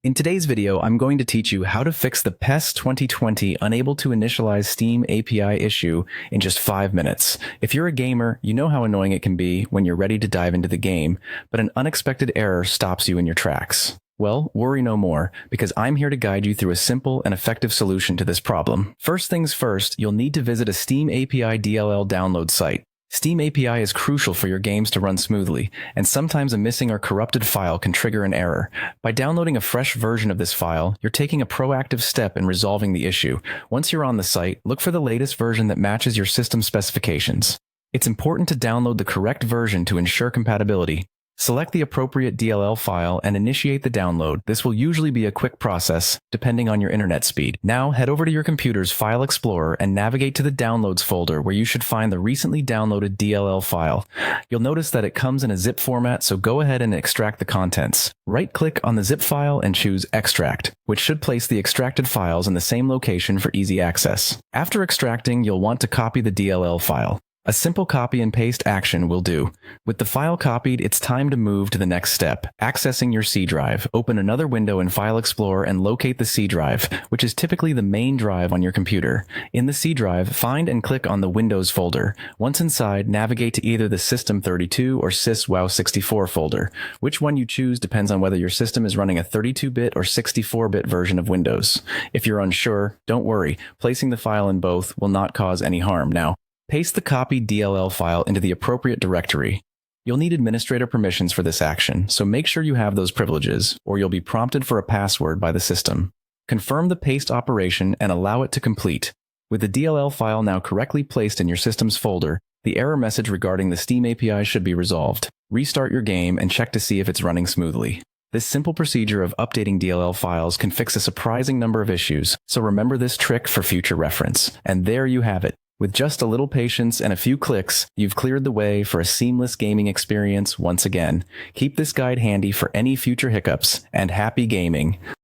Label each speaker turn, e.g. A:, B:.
A: In today's video, I'm going to teach you how to fix the PES 2020 unable to initialize Steam API issue in just 5 minutes. If you're a gamer, you know how annoying it can be when you're ready to dive into the game, but an unexpected error stops you in your tracks. Well, worry no more, because I'm here to guide you through a simple and effective solution to this problem. First things first, you'll need to visit a Steam API DLL download site. Steam API is crucial for your games to run smoothly, and sometimes a missing or corrupted file can trigger an error. By downloading a fresh version of this file, you're taking a proactive step in resolving the issue. Once you're on the site, look for the latest version that matches your system specifications. It's important to download the correct version to ensure compatibility. Select the appropriate DLL file and initiate the download. This will usually be a quick process, depending on your internet speed. Now, head over to your computer's File Explorer and navigate to the Downloads folder where you should find the recently downloaded DLL file. You'll notice that it comes in a zip format, so go ahead and extract the contents. Right-click on the zip file and choose Extract, which should place the extracted files in the same location for easy access. After extracting, you'll want to copy the DLL file. A simple copy and paste action will do. With the file copied, it's time to move to the next step. Accessing your C drive, open another window in File Explorer and locate the C drive, which is typically the main drive on your computer. In the C drive, find and click on the Windows folder. Once inside, navigate to either the System32 or SysWow64 folder. Which one you choose depends on whether your system is running a 32-bit or 64-bit version of Windows. If you're unsure, don't worry. Placing the file in both will not cause any harm. Now, paste the copied DLL file into the appropriate directory. You'll need administrator permissions for this action, so make sure you have those privileges, or you'll be prompted for a password by the system. Confirm the paste operation and allow it to complete. With the DLL file now correctly placed in your system's folder, the error message regarding the Steam API should be resolved. Restart your game and check to see if it's running smoothly. This simple procedure of updating DLL files can fix a surprising number of issues, so remember this trick for future reference. And there you have it. With just a little patience and a few clicks, you've cleared the way for a seamless gaming experience once again. Keep this guide handy for any future hiccups, and happy gaming!